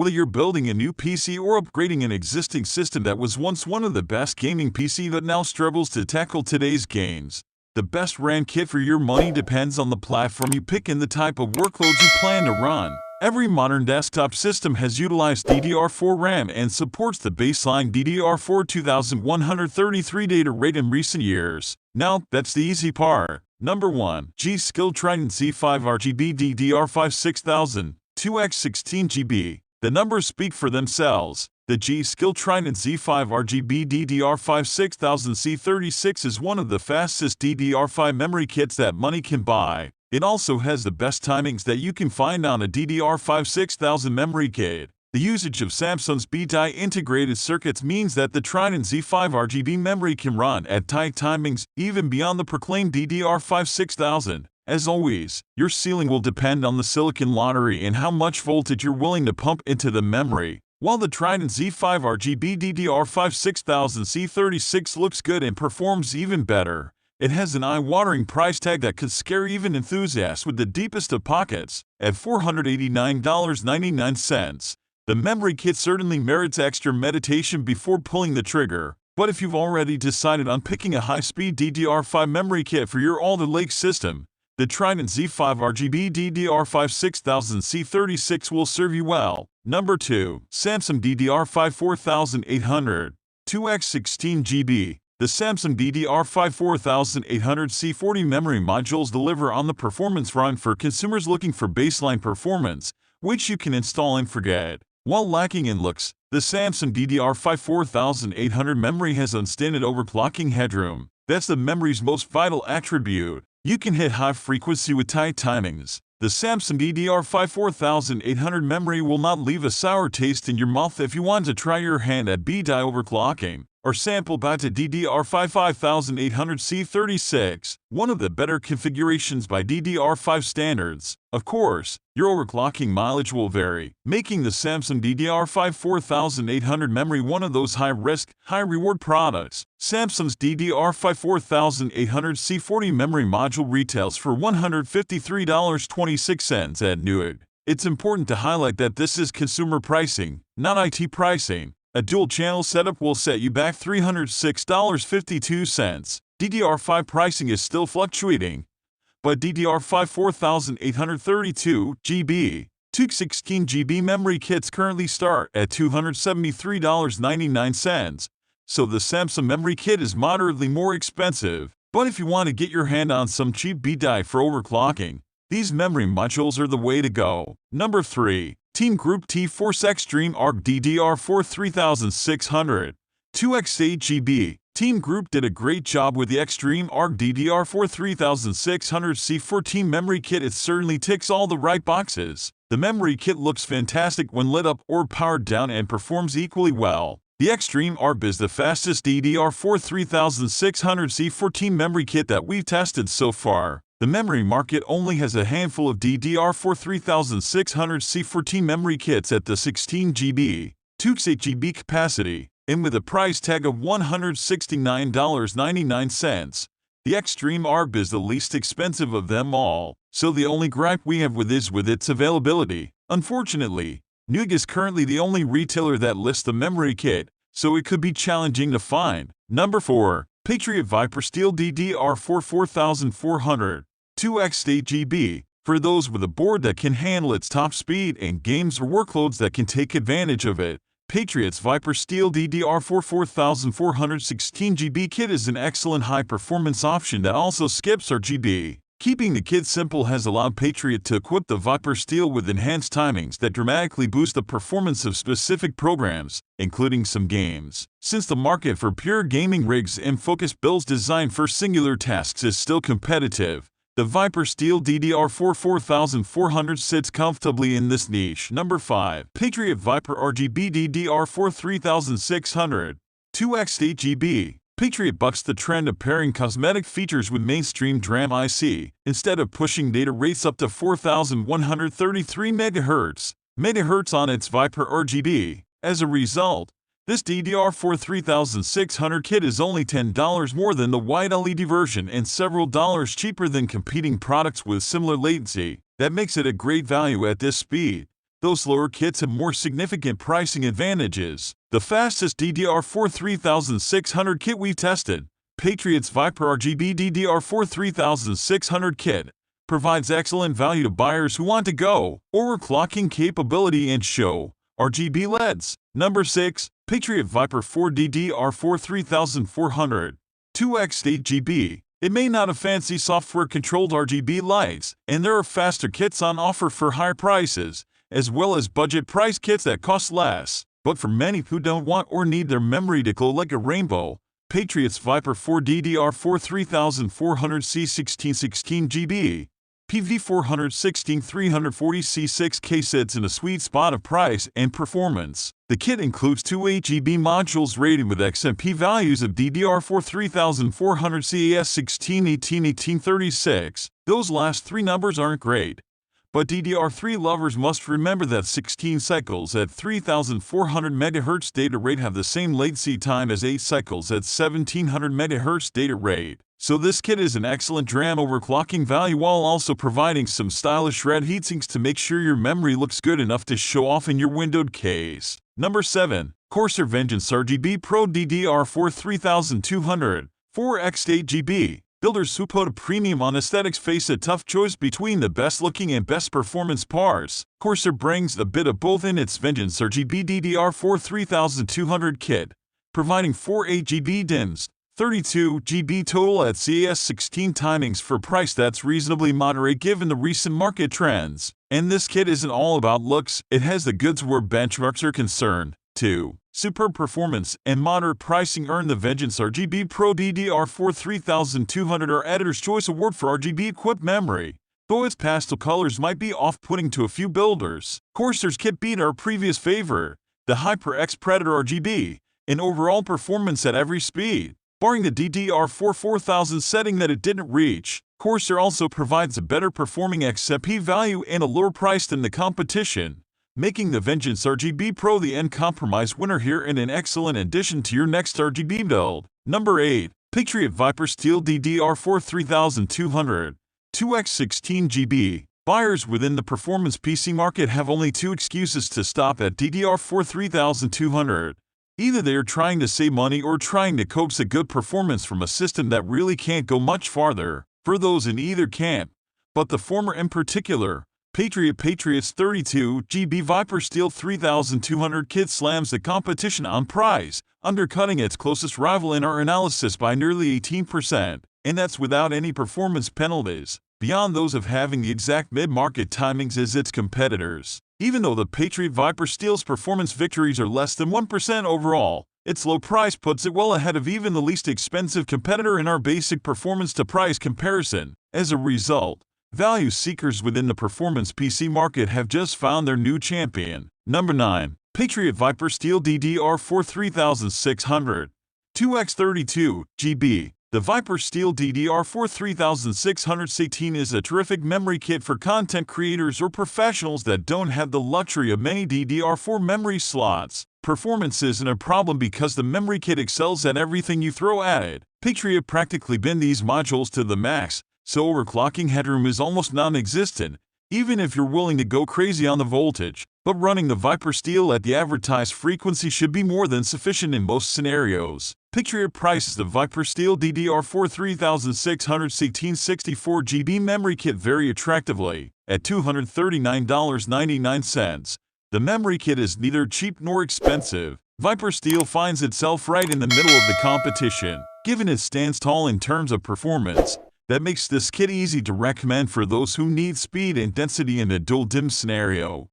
Whether you're building a new PC or upgrading an existing system that was once one of the best gaming PC but now struggles to tackle today's games, the best RAM kit for your money depends on the platform you pick and the type of workloads you plan to run. Every modern desktop system has utilized DDR4 RAM and supports the baseline DDR4 2133 data rate in recent years. Now, that's the easy part. Number 1. G.Skill Trident Z5 RGB DDR5 6000, 2x16GB. The numbers speak for themselves. The G.Skill Trident Z5 RGB DDR5 6000C36 is one of the fastest DDR5 memory kits that money can buy. It also has the best timings that you can find on a DDR5 6000 memory kit. The usage of Samsung's B-die integrated circuits means that the Trident Z5 RGB memory can run at tight timings, even beyond the proclaimed DDR5 6000. As always, your ceiling will depend on the silicon lottery and how much voltage you're willing to pump into the memory. While the Trident Z5 RGB DDR5 6000C36 looks good and performs even better, it has an eye-watering price tag that could scare even enthusiasts with the deepest of pockets. At $489.99, the memory kit certainly merits extra meditation before pulling the trigger. But if you've already decided on picking a high-speed DDR5 memory kit for your Alder Lake system, the Trident Z5 RGB DDR5 6000C36 will serve you well. Number 2. Samsung DDR5 4800, 2x16GB. The Samsung DDR5 4800C40 memory modules deliver on the performance run for consumers looking for baseline performance, which you can install and forget. While lacking in looks, the Samsung DDR5 4800 memory has unstinted overclocking headroom. That's the memory's most vital attribute. You can hit high frequency with tight timings. The Samsung DDR5 4800 memory will not leave a sour taste in your mouth if you want to try your hand at B-die overclocking or sample back to DDR5 5800C36, one of the better configurations by DDR5 standards. Of course, your overclocking mileage will vary, making the Samsung DDR5 4800 memory one of those high-risk, high-reward products. Samsung's DDR5 4800C40 memory module retails for $153.26 at Newegg. It's important to highlight that this is consumer pricing, not IT pricing. A dual-channel setup will set you back $306.52. DDR5 pricing is still fluctuating, but DDR5 4832 GB, 216GB memory kits currently start at $273.99, so the Samsung memory kit is moderately more expensive. But if you want to get your hand on some cheap B-die for overclocking, these memory modules are the way to go. Number 3. TeamGroup T-Force Xtreem ARC DDR4 3600, 2x8GB. TeamGroup did a great job with the Xtreem ARC DDR4 3600C14 memory kit. It certainly ticks all the right boxes. The memory kit looks fantastic when lit up or powered down and performs equally well. The Xtreem ARC is the fastest DDR4 3600C14 memory kit that we've tested so far. The memory market only has a handful of DDR4 3600C14 memory kits at the 16GB, 2x8GB capacity, and with a price tag of $169.99. The Xtreem ARC is the least expensive of them all, so the only gripe we have with is with its availability. Unfortunately, Newegg is currently the only retailer that lists the memory kit, so it could be challenging to find. Number 4. Patriot Viper Steel DDR4 4400, 2x8GB. For those with a board that can handle its top speed and games or workloads that can take advantage of it, Patriot's Viper Steel DDR4 4416GB kit is an excellent high-performance option that also skips RGB. Keeping the kit simple has allowed Patriot to equip the Viper Steel with enhanced timings that dramatically boost the performance of specific programs, including some games. Since the market for pure gaming rigs and focused builds designed for singular tasks is still competitive, the Viper Steel DDR4 4400 sits comfortably in this niche. Number 5. Patriot Viper RGB DDR4 3600, 2x8GB. Patriot bucks the trend of pairing cosmetic features with mainstream DRAM IC, instead of pushing data rates up to 4133 MHz on its Viper RGB. As a result, this DDR4 3600 kit is only $10 more than the white LED version and several dollars cheaper than competing products with similar latency. That makes it a great value at this speed. those lower kits have more significant pricing advantages. The fastest DDR4 3600 kit we've tested, Patriot's Viper ARGB DDR4 3600 kit, provides excellent value to buyers who want to go overclocking capability and show RGB LEDs. Number 6. Patriot Viper 4 DDR4 3400 2x8GB. It may not have fancy software-controlled RGB lights, and there are faster kits on offer for higher prices, as well as budget price kits that cost less. But for many who don't want or need their memory to glow like a rainbow, Patriot's Viper 4 DDR4 3400C 1616GB PV416 340C6K sits in a sweet spot of price and performance. The kit includes two 8GB modules rated with XMP values of DDR4 3400 CAS 16, 18, 18, 36. Those last three numbers aren't great, but DDR3 lovers must remember that 16 cycles at 3400 MHz data rate have the same latency time as 8 cycles at 1700 MHz data rate. So this kit is an excellent DRAM overclocking value while also providing some stylish red heatsinks to make sure your memory looks good enough to show off in your windowed case. Number 7. Corsair Vengeance RGB Pro DDR4 3200 4x8GB. Builders who put a premium on aesthetics face a tough choice between the best-looking and best-performance parts. Corsair brings a bit of both in its Vengeance RGB DDR4 3200 kit, providing 4 8GB DIMMs, 32 GB total at CAS 16 timings for a price that's reasonably moderate given the recent market trends. And this kit isn't all about looks, it has the goods where benchmarks are concerned, too. Superb performance and moderate pricing earned the Vengeance RGB Pro DDR4 3200 our Editor's Choice Award for RGB-equipped memory. Though its pastel colors might be off-putting to a few builders, Corsair's kit beat our previous favorite, the HyperX Predator RGB, in overall performance at every speed. Barring the DDR4 4000 setting that it didn't reach, Corsair also provides a better performing XMP value and a lower price than the competition, making the Vengeance RGB Pro the uncompromised winner here and an excellent addition to your next RGB build. Number 8. Patriot Viper Steel DDR4 3200 2x16GB. Buyers within the performance PC market have only two excuses to stop at DDR4 3200. Either they are trying to save money or trying to coax a good performance from a system that really can't go much farther. For those in either camp, but the former in particular, Patriot's 32GB Viper Steel 3200 kit slams the competition on price, undercutting its closest rival in our analysis by nearly 18%, and that's without any performance penalties, beyond those of having the exact mid-market timings as its competitors. Even though the Patriot Viper Steel's performance victories are less than 1% overall, its low price puts it well ahead of even the least expensive competitor in our basic performance-to-price comparison. As a result, value seekers within the performance PC market have just found their new champion. Number 9. Patriot Viper Steel DDR4 3600 2x32GB. The Viper Steel DDR4 3600 is a terrific memory kit for content creators or professionals that don't have the luxury of many DDR4 memory slots. Performance isn't a problem because the memory kit excels at everything you throw at it. Patriot practically bend these modules to the max, so overclocking headroom is almost non-existent, even if you're willing to go crazy on the voltage. But running the Viper Steel at the advertised frequency should be more than sufficient in most scenarios. Patriot prices the Viper Steel DDR4 3600 1664GB memory kit very attractively, at $239.99. The memory kit is neither cheap nor expensive. Viper Steel finds itself right in the middle of the competition, given it stands tall in terms of performance. That makes this kit easy to recommend for those who need speed and density in a dual DIMM scenario.